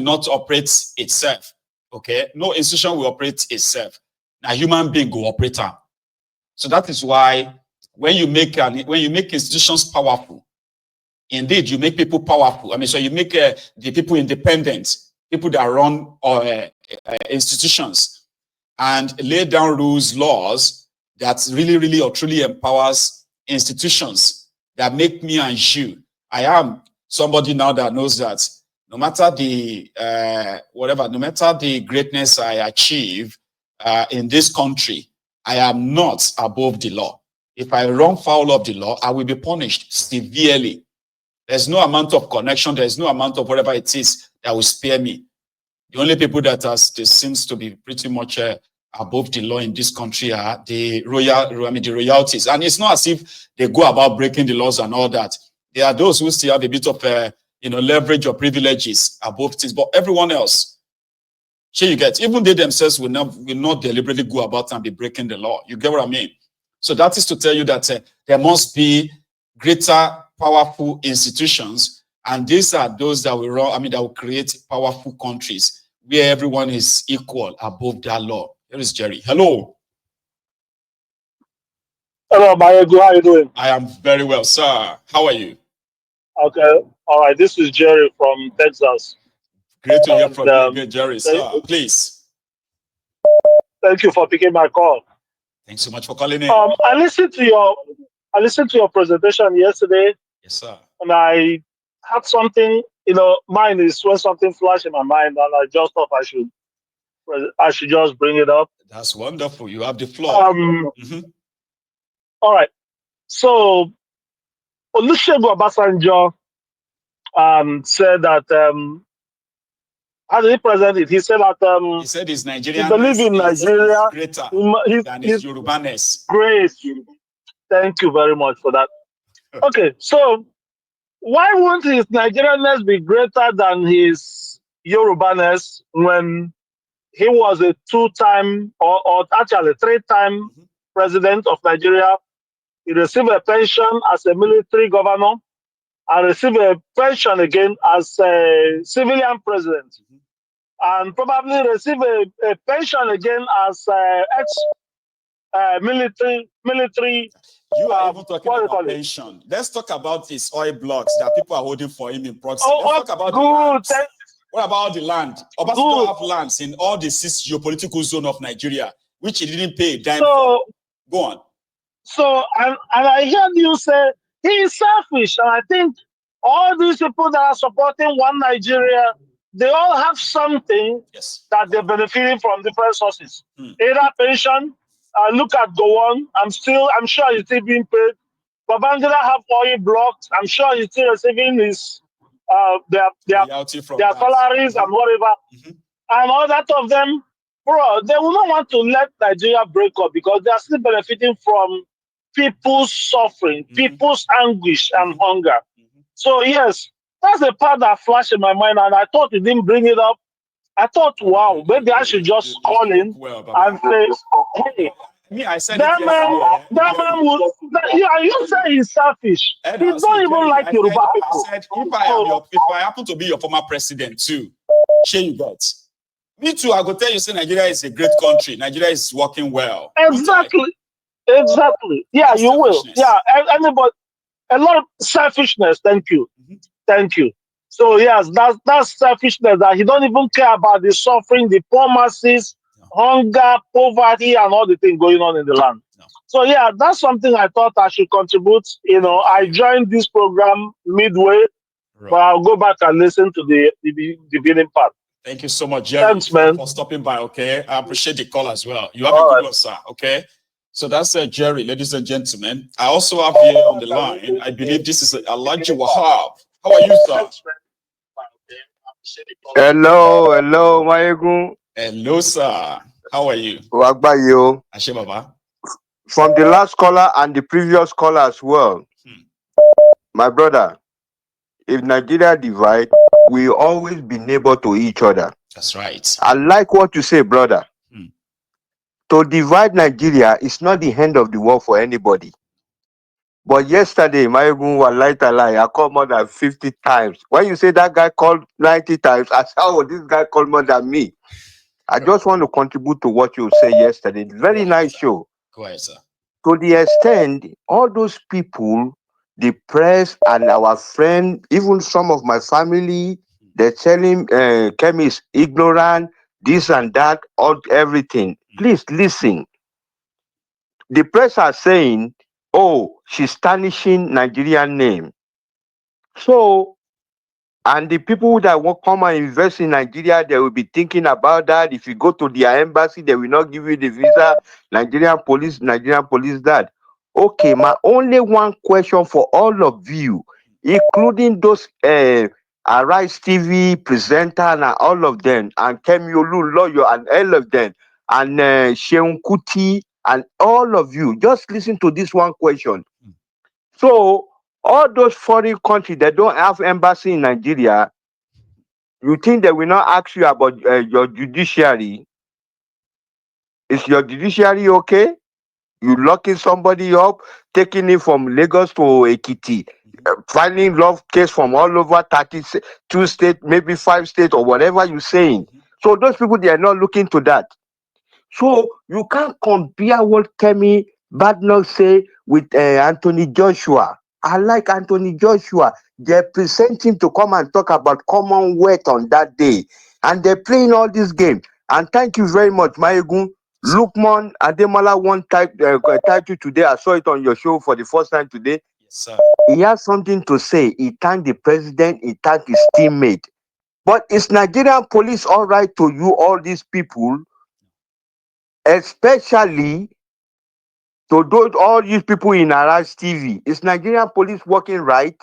not operate itself. Okay, no institution will operate itself. A human being will operate. So that is why when you make institutions powerful, indeed you make people powerful. I mean, so you make the people independent, people that run institutions, and lay down rules, laws that really, really or truly empowers institutions that make me and you. I am somebody now that knows that no matter the no matter the greatness I achieve in this country, I am not above the law. If I run foul of the law, I will be punished severely. There's no amount of connection, there's no amount of whatever it is that will spare me. The only people that seems to be pretty much above the law in this country are the royalties. And it's not as if they go about breaking the laws and all that. There are those who still have a bit of leverage or privileges above things, but everyone else, you get, even they themselves will not deliberately go about and be breaking the law. You get what I mean? So that is to tell you that there must be greater, powerful institutions, and these are those that will run, that will create powerful countries where everyone is equal above that law. Here is Jerry. Hello. Hello, Mayegu. How are you doing? I am very well, sir. How are you? Okay. All right. This is Jerry from Texas. Great to hear from you again, Jerry. Sir, please. Thank you for picking my call. Thanks so much for calling in. I listened to your presentation yesterday. Yes, sir. And I had something, mine is when something flashed in my mind, and I just thought I should just bring it up. That's wonderful. You have the floor. All right. So Olusegun Obasanjo said that how did he present it? He said that he said his Nigerian he believes in Nigeria is greater than his Yorubaness. Great. Thank you very much for that. Okay, so why won't his Nigerianness be greater than his Yorubaness when he was a two-time or actually three-time president of Nigeria? He received a pension as a military governor and received a pension again as a civilian president, and probably received a pension again as military. You are even talking about pension. Let's talk about these oil blocks that people are holding for him in proxy. Let's talk about the lands. What about the land? Obasanjo have lands in all the 6 geopolitical zone of Nigeria, which he didn't pay a dime for. Go on. So, and I heard you say he is selfish, and I think all these people that are supporting one Nigeria, they all have something that they're benefiting from different sources. Either pension. Look at Gowon. I'm sure he's still being paid. Babangida have oil blocks. I'm sure he's still receiving his their salaries and whatever. And all that of them, bro, they will not want to let Nigeria break up because they are still benefiting from people's suffering, people's anguish and hunger. So yes, that's the part that flashed in my mind, and I thought you didn't bring it up. I thought, wow, maybe I should just call in and say, hey, I said that man would, you say he's selfish. He's not even like Yoruba people. I said, if I happen to be your former president too, you got. Me too, I go tell you, say Nigeria is a great country. Nigeria is working well. Exactly. Yeah, you will. Yeah, anybody, a lot of selfishness. Thank you. So yes, that's selfishness, that he don't even care about the suffering, the poor masses, hunger, poverty, and all the things going on in the land. So yeah, that's something I thought I should contribute. I joined this program midway, but I'll go back and listen to the beginning part. Thank you so much, Jerry. Thanks, man, for stopping by. Okay, I appreciate the call as well. You have a good one, sir. Okay. So that's Jerry, ladies and gentlemen. I also have here on the line, I believe this is Elijah Wahab. How are you, sir? Hello, Mayegu. Hello, sir. How are you? Wagbayo. Ashe Baba. From the last caller and the previous caller as well. My brother, if Nigeria divide, we always be neighbor to each other. That's right. I like what you say, brother. To divide Nigeria is not the end of the world for anybody. But yesterday, my room was light a lie. I called more than 50 times. When you say that guy called 90 times, I said, oh, this guy called more than me. I just want to contribute to what you said yesterday. Very nice show. Go ahead, sir. To the extent, all those people, the press and our friend, even some of my family, they're telling Kemi is ignorant, this and that, all everything. Please listen. The press are saying, oh, she's tarnishing Nigerian name. So, and the people that will come and invest in Nigeria, they will be thinking about that. If you go to their embassy, they will not give you the visa. Nigerian police that. Okay, my only one question for all of you, including those Arise TV presenter and all of them, and Kemi Olu lawyer and all of them, and Sheun Kuti and all of you, just listen to this one question. So all those foreign countries that don't have embassy in Nigeria, you think they will not ask you about your judiciary? Is your judiciary okay? You locking somebody up, taking it from Lagos to Ekiti, finding love case from all over 32 states, maybe 5 states or whatever you're saying. So those people, they are not looking to that. So you can't compare what Kemi Badnoch say with Anthony Joshua. I like Anthony Joshua. They present him to come and talk about Commonwealth on that day. And they're playing all these games. And thank you very much, Maegun. Lukman Ademola won title today. I saw it on your show for the first time today. Yes, sir. He has something to say. He thanked the president. He thanked his teammate. But is Nigerian police all right to you, all these people? Especially to those all these people in Arise TV. Is Nigerian police working right?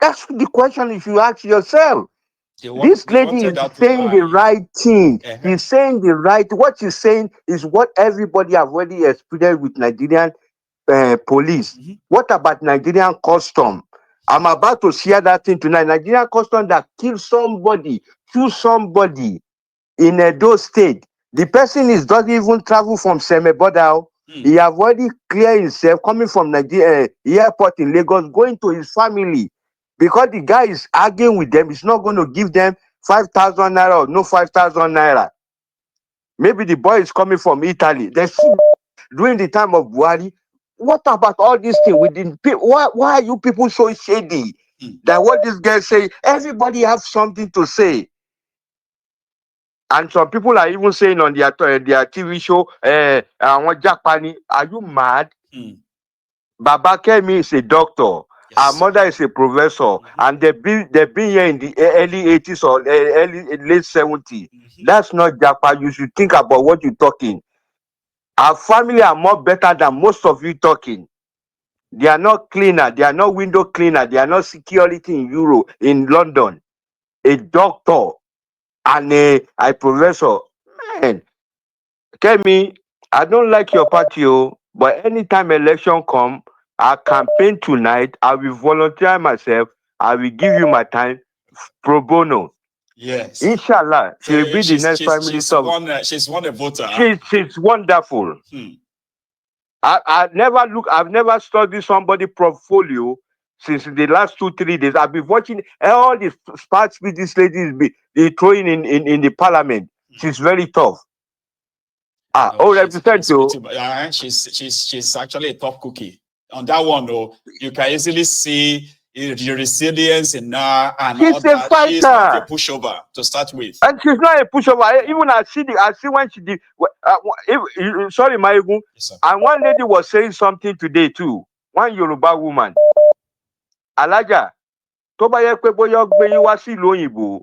That's the question you should ask yourself. This lady is saying the right thing. He's saying the right. What she's saying is what everybody have already experienced with Nigerian police. What about Nigerian custom? I'm about to share that thing tonight. Nigerian custom that killed somebody, shoot somebody in Edo State. The person doesn't even travel from Semeboda. He have already cleared himself coming from Nigeria airport in Lagos, going to his family. Because the guy is arguing with them, he's not going to give them 5,000 naira or no 5,000 naira. Maybe the boy is coming from Italy. During the time of Buhari, what about all these things within people? Why are you people so shady? That what this guy say, everybody have something to say. And some people are even saying on their TV show, Japani, are you mad? Baba Kemi is a doctor. Yes. Our mother is a professor. And they've been here in the early 80s or late 70s. That's not Japa. You should think about what you're talking. Our family are more better than most of you talking. They are not cleaner. They are not window cleaner. They are not security in London. A doctor and a professor. Man, Kemi, I don't like your party, but anytime election come, I campaign tonight. I will volunteer myself. I will give you my time pro bono. Yes. Inshallah, she will be the next prime minister. She's won a voter. She's wonderful. I've never studied somebody's portfolio since the last 2-3 days. I've been watching all the smart speech this lady is throwing in the parliament. She's very tough. She's actually a tough cookie. On that one, though, you can easily see the resilience in her, and she's a fighter. She's not a pushover to start with. And she's not a pushover. Even I see when she did. Sorry, Maegun. Yes, and one lady was saying something today too. One Yoruba woman. Alaja, tó bá yẹ pé bóyá gbé yín wá sí ìlú òyìnbó.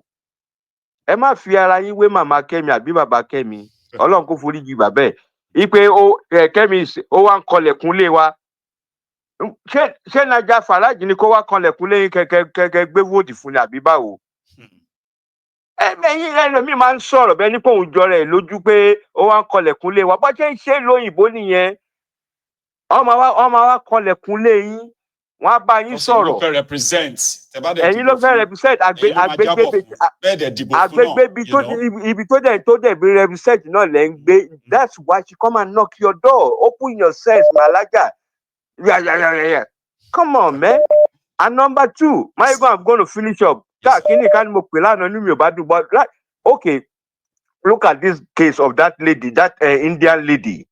Ẹ má fi ara yín wé màmá Kemi àbí bàbá Kemi. Ọlọ́run kò foríjì bàbá ẹ̀. Ipe Kemi ó wá ń kọlẹ̀kùn lé wa. Ṣé Naija Faraji ni kó wá kanlẹ̀kùn lé yín kẹ̀kẹ́ gbé vóòtì fún ni àbí báwo? Ẹ̀yin ẹlòmíì máa ń sọ̀rọ̀ bẹ́ẹ̀ ní pé òun jọra ẹ̀ lójú pé ó wá ń kanlẹ̀kùn lé wa. Bó ṣe ń ṣe lóyìnbó nìyẹn. Ọmọ wa kanlẹ̀kùn lé yín. Wọ́n á bá yín sọ̀rọ̀. Ẹ̀yin ló fẹ́ represent ibi tó dẹ̀ bí represent náà lẹ́ ń gbé. That's why she come and knock your door. Open your sense, Malaja. Yeah. Come on, man. And number two, I'm going to finish up. Yes, But like, okay, look at this case of that lady, that Indian lady,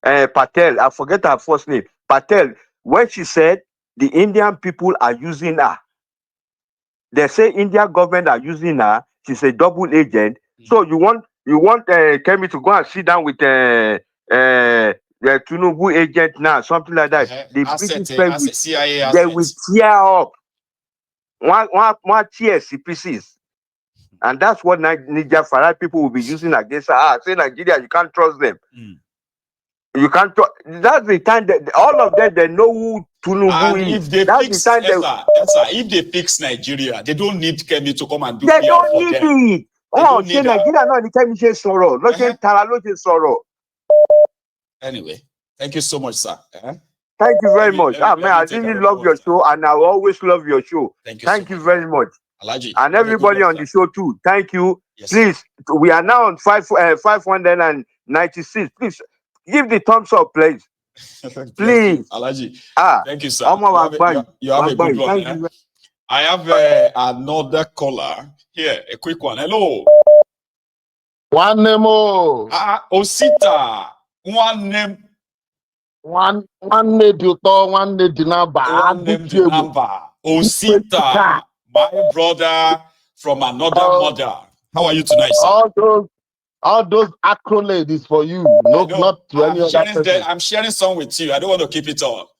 Patel. I forget her first name. Patel. When she said the Indian people are using her, they say Indian government are using her. She's a double agent. So you want Kemi to go and sit down with the Tinubu agent now, something like that. The British asset, CIA they will assets. tear up one tears pieces. And that's what Niger Farad people will be using against her. Say Nigeria, you can't trust them. You can't trust. That's the time that all of them they know who Tinubu And is. if they That's fix, the time if they fix Nigeria, they don't need Kemi to come and do they PR don't for need them. it. Oh, say Nigeria not the time you sorrow. Not say Tara no sorrow. Anyway, thank you so much, sir. Thank you very much. Man, I really love your show, and I will always love your show. Thank you very much. Alaji, And everybody on the show too. Thank you. Yes, please, we are now on 596. Please give the thumbs up, please. Please, Alaji. Thank you, sir. You have a good one. I have another caller here. A quick one. Hello. One name. Osita. One name. One name Duto, one name Dinamba. One name Dinamba. Osita. My brother from another mother. How are you tonight, sir? All those accolades is for you. No, not to any other person. I'm sharing some with you. I don't want to keep it all.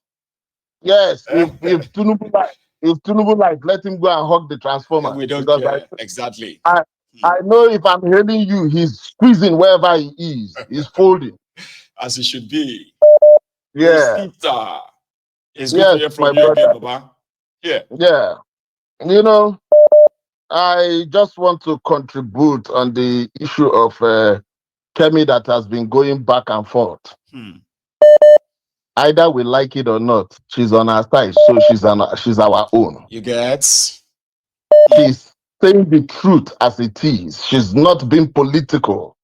Yes, if Tinubu like, let him go and hug the transformer. We don't care. Exactly. I know if I'm hailing you, he's squeezing wherever he is. He's folding. As he should be. Yeah. It's good to hear from you again, Baba. Yeah. Yeah. You know, I just want to contribute on the issue of Kemi that has been going back and forth. Either we like it or not, she's on our side, so she's our own. You get? She's saying the truth as it is. She's not being political.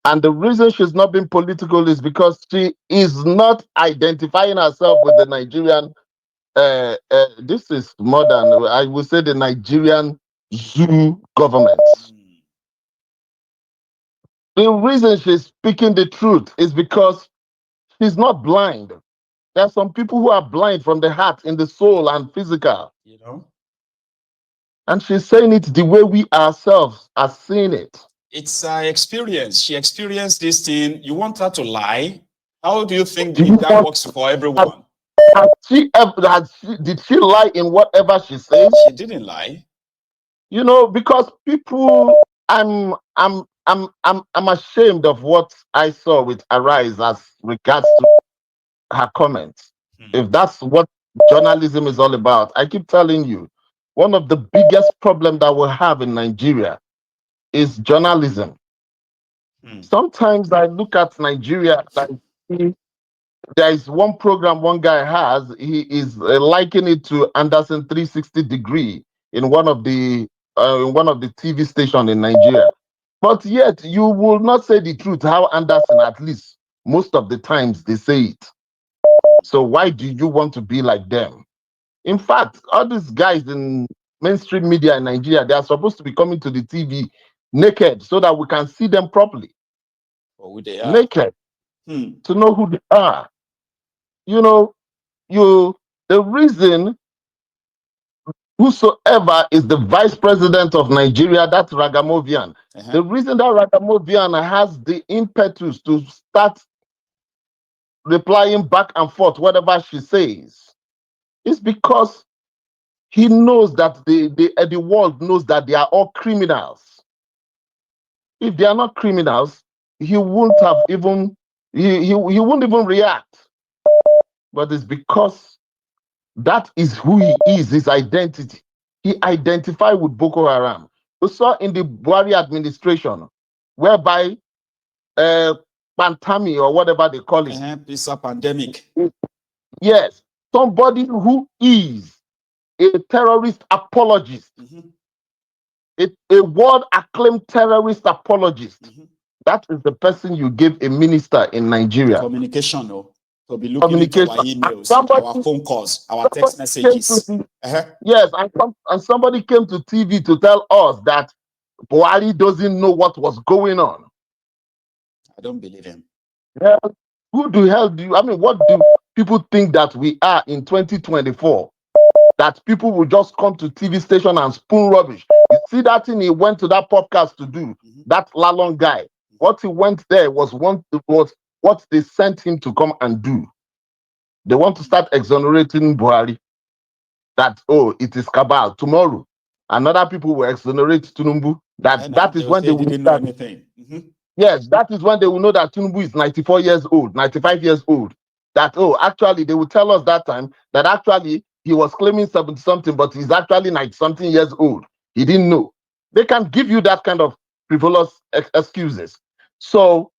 And the reason she's not being political is because she is not identifying herself with the Nigerian, this is modern, I would say the Nigerian zoo government. The reason she's speaking the truth is because she's not blind. There are some people who are blind from the heart, in the soul, and physical. You know? And she's saying it the way we ourselves are seeing it. It's her experience. She experienced this thing. You want her to lie? How do you think that works for everyone? Did she lie in whatever she says? She didn't lie. You know, because people, I'm ashamed of what I saw with Arise as regards to her comments. If that's what journalism is all about, I keep telling you, one of the biggest problems that we have in Nigeria is journalism. Sometimes I look at Nigeria, there is one program one guy has, he is likening it to Anderson 360 degree in one of the TV station in Nigeria. But yet you will not say the truth how Anderson, at least most of the times, they say it. So why do you want to be like them? In fact, all these guys in mainstream media in Nigeria, they are supposed to be coming to the TV naked so that we can see them properly. For who they are. Naked. To know who they are. You know, the reason whosoever is the vice president of Nigeria, that's Ragamuvian. The reason that Ragamuvian has the impetus to start replying back and forth, whatever she says, is because he knows that the world knows that they are all criminals. If they are not criminals, he wouldn't have even he wouldn't even react. But it's because that is who he is, his identity. He identified with Boko Haram. We saw in the Buhari administration, whereby Pantami or whatever they call it. It's a pandemic. Yes, somebody who is a terrorist apologist, a world-acclaimed terrorist apologist. That is the person you give a minister in Nigeria. Communication, no. To be looking into our emails, our phone calls, our text messages. Yes, and somebody came to TV to tell us that Buhari doesn't know what was going on. I don't believe him. Yeah. Who the hell do you, I mean, what do people think that we are in 2024? That people will just come to TV station and spoon rubbish. You see that thing he went to that podcast to do, that Lalong guy. What he went there was what they sent him to come and do. They want to start exonerating Buhari. That, oh, it is cabal. Tomorrow, another people will exonerate Tinubu. That is when they will didn't know anything. Yes, that is when they will know that Tinubu is 94 years old, 95 years old. That, oh, actually, they will tell us that time that actually he was claiming 70 something, but he's actually 90 something years old. He didn't know. They can give you that kind of frivolous excuses. So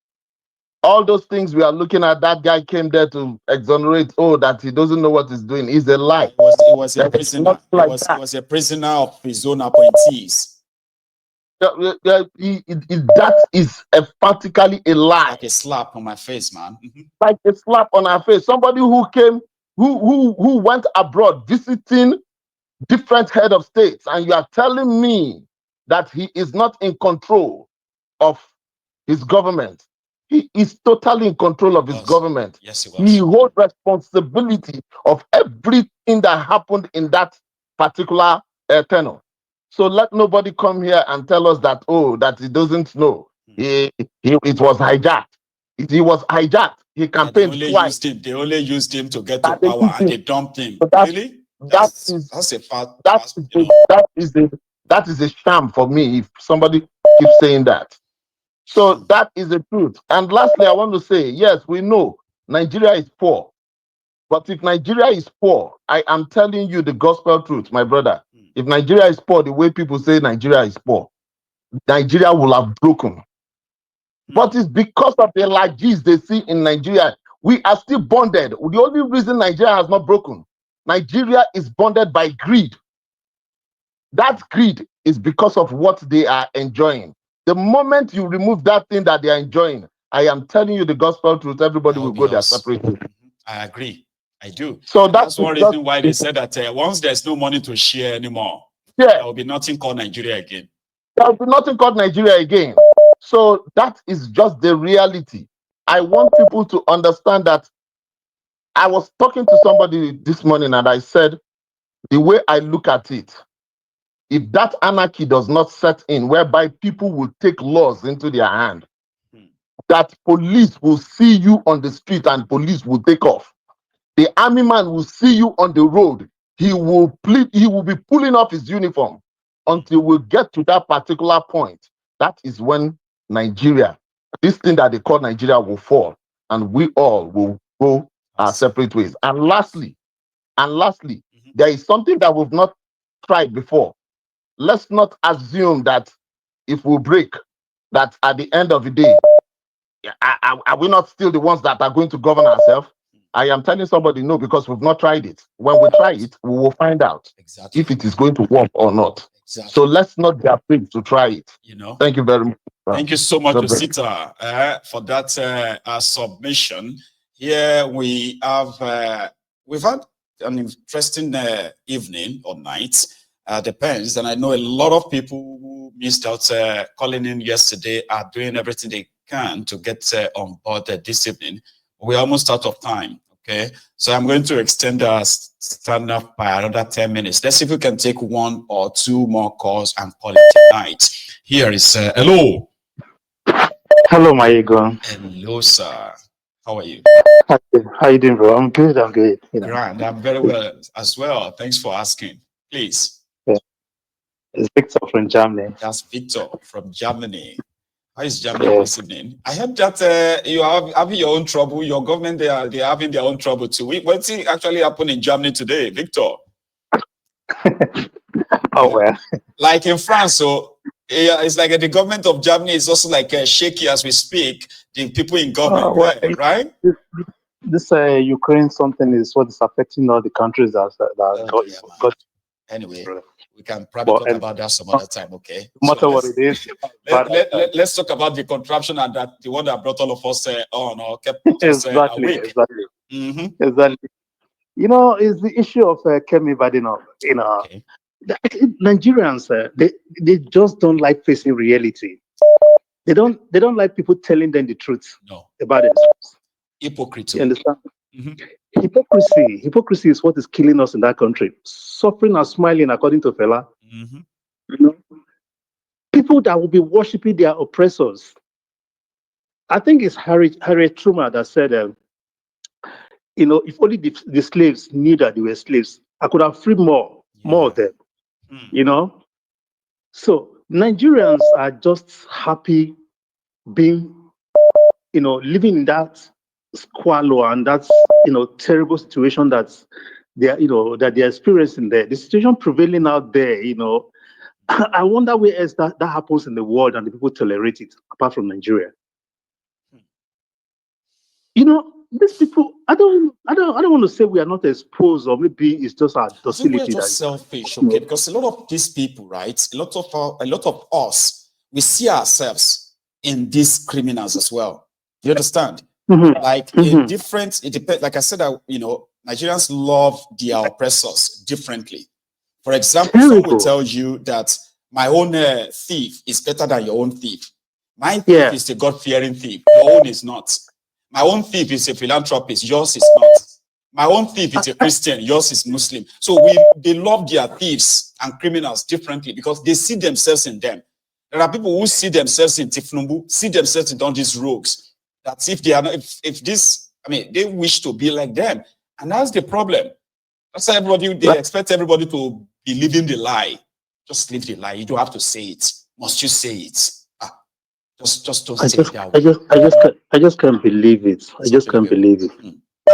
all those things we are looking at, that guy came there to exonerate, oh, that he doesn't know what he's doing, is a lie. He was a prisoner. He was a prisoner of his own appointees. That is emphatically a lie. Like a slap on my face, man. Like a slap on our face. Somebody who came, who went abroad visiting different head of states, and you are telling me that he is not in control of his government. He is totally in control of his government. Yes, he was. He holds responsibility of everything that happened in that particular tenor. So let nobody come here and tell us that, oh, that he doesn't know. It was hijacked. He was hijacked. He campaigned twice. They only used him to get to power, and they dumped him. So really? That's a fact. That is a sham for me if somebody keeps saying that. So that is the truth. And lastly, I want to say, yes, we know Nigeria is poor. But if Nigeria is poor, I am telling you the gospel truth, my brother. If Nigeria is poor, the way people say Nigeria is poor, Nigeria will have broken. But it's because of the largesse they see in Nigeria. We are still bonded. The only reason Nigeria has not broken, Nigeria is bonded by greed. That greed is because of what they are enjoying. The moment you remove that thing that they are enjoying, I am telling you the gospel truth, everybody will go their separate way. I agree. I do. So that's one reason why they said that once there's no money to share anymore, there will be nothing called Nigeria again. There will be nothing called Nigeria again. So that is just the reality. I want people to understand that. I was talking to somebody this morning and I said, the way I look at it, if that anarchy does not set in, whereby people will take laws into their hand, that police will see you on the street and police will take off. The army man will see you on the road. He will be pulling off his uniform until we get to that particular point. That is when Nigeria, this thing that they call Nigeria, will fall, and we all will go our separate ways. And lastly, there is something that we've not tried before. Let's not assume that if we break, that at the end of the day, are we not still the ones that are going to govern ourselves? I am telling somebody no, because we've not tried it. When we try it, we will find out if it is going to work or not. So let's not be afraid to try it. Thank you very much. Thank you so much, Osita, for that submission. Here we have we've had an interesting evening or night. Depends, and I know a lot of people who missed out calling in yesterday are doing everything they can to get on board this evening. We're almost out of time, okay? So I'm going to extend our stand up by another 10 minutes. Let's see if we can take one or two more calls and call it tonight. Here is, hello. Hello, my ego. Hello, sir. How are you? How you doing, bro? I'm good, Grand, I'm very well as well. Thanks for asking. Please. Yeah. It's Victor from Germany. That's Victor from Germany. How is Germany this evening? I heard that you are having your own trouble. Your government, they are having their own trouble too. What's actually happening in Germany today, Victor? Oh, well. Like in France, so it's like the government of Germany is also like shaky as we speak. The people in government, right? This Ukraine something is what is affecting all the countries that got. Anyway, we can probably talk about that some other time, okay? No matter what it is. Let's talk about the contraption and the one that brought all of us on or kept us awake. Exactly. Exactly. It's the issue of Kemi Badino. Okay. Nigerians, they just don't like facing reality. They don't like people telling them the truth about themselves. Hypocrite. You understand? Hypocrisy is what is killing us in that country. Suffering and smiling, according to Fela. People that will be worshiping their oppressors. I think it's Harriet Truman that said, if only the slaves knew that they were slaves, I could have freed more of them. So Nigerians are just happy being, living in that squalor and that, terrible situation that they're experiencing there. The situation prevailing out there, I wonder where else that happens in the world and the people tolerate it apart from Nigeria. These people, I don't want to say we are not exposed, or maybe it's just our docility. I think we're just selfish, okay? Because a lot of these people, right? A lot of us, we see ourselves in these criminals as well. You understand? Like it depends. Like I said, Nigerians love their oppressors differently. For example, some will tell you that my own thief is better than your own thief. My thief is a God-fearing thief. Your own is not. My own thief is a philanthropist. Yours is not. My own thief is a Christian. Yours is Muslim. So they love their thieves and criminals differently because they see themselves in them. There are people who see themselves in Tifnumbu, see themselves in all these rogues. That's if they are not, they wish to be like them. And that's the problem. That's why they expect everybody to be living the lie. Just live the lie. You don't have to say it. Must you say it? Just don't say it that way. I just can't believe it. I just can't believe it.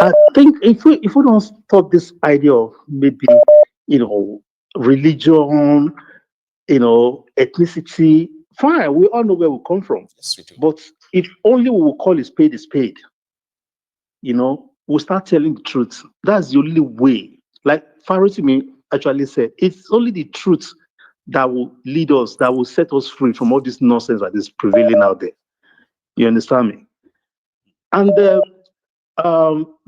I think if we don't stop this idea of maybe, religion, ethnicity, fine, we all know where we come from. Yes, we do. But if only we will call a spade, we'll start telling the truth. That's the only way. Like Farotimi actually said, it's only the truth that will lead us, that will set us free from all this nonsense that is prevailing out there. You understand me? And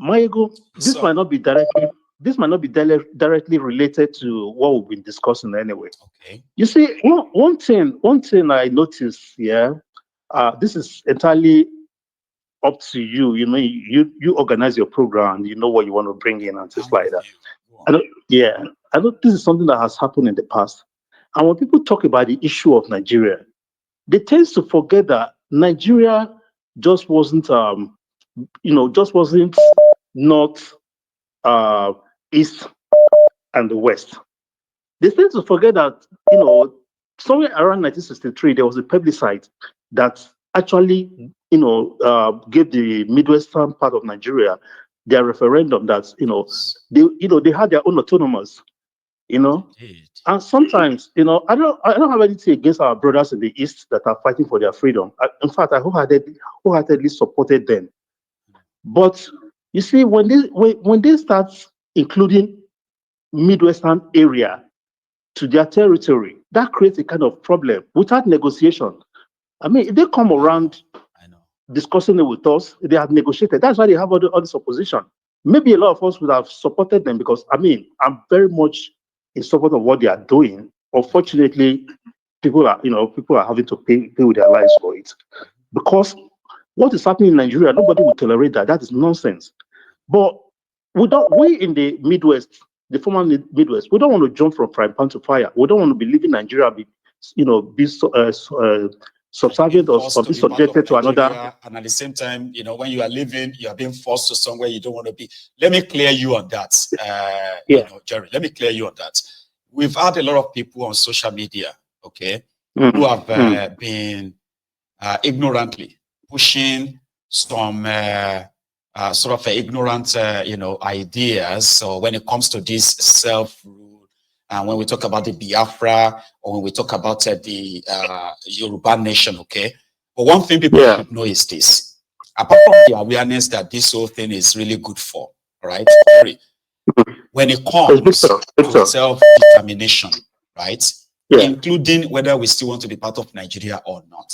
Mayego, this might not be directly related to what we've been discussing anyway. Okay. You see, one thing I noticed, this is entirely up to you. You organize your program, you know what you want to bring in and things like that. I know this is something that has happened in the past. And when people talk about the issue of Nigeria, they tend to forget that Nigeria just wasn't north, east, and the west. They tend to forget that, somewhere around 1963, there was a plebiscite that actually, gave the Midwestern part of Nigeria their referendum that, they had their own autonomous, And sometimes, I don't have anything against our brothers in the East that are fighting for their freedom. In fact, I wholeheartedly supported them. But you see, when they start including Midwestern area to their territory, that creates a kind of problem without negotiation. I mean, if they come around discussing it with us, they have negotiated. That's why they have all this opposition. Maybe a lot of us would have supported them because, I'm very much in support of what they are doing. Unfortunately, people are having to pay with their lives for it. Because what is happening in Nigeria, nobody will tolerate that. That is nonsense. But we in the Midwest, the former Midwest, we don't want to jump from frying pan to fire. We don't want to be leaving Nigeria subservient or be subjected to another. And at the same time, when you are living, you are being forced to somewhere you don't want to be. Let me clear you on that, Jerry. Let me clear you on that. We've had a lot of people on social media, okay, who have been ignorantly pushing some sort of ignorant, ideas. So when it comes to this self-rule, and when we talk about the Biafra, or when we talk about the Yoruba nation, okay? But one thing people should know is this. Apart from the awareness that this whole thing is really good for, right? When it comes to self-determination, right? Including whether we still want to be part of Nigeria or not,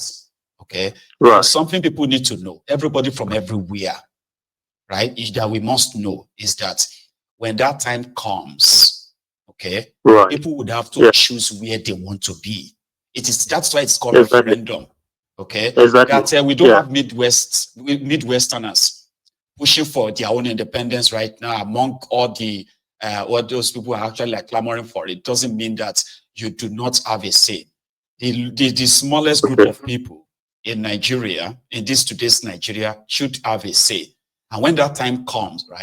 okay? There's something people need to know. Everybody from everywhere right, that we must know is that when that time comes, okay, Right. people would have to choose where they want to be. That's why it's called referendum. Okay, exactly. That we don't have Midwesterners pushing for their own independence right now among all the what those people are actually like clamoring for. It doesn't mean that you do not have a say. The smallest group of people in Nigeria, in this today's Nigeria, should have a say. And when that time comes, right,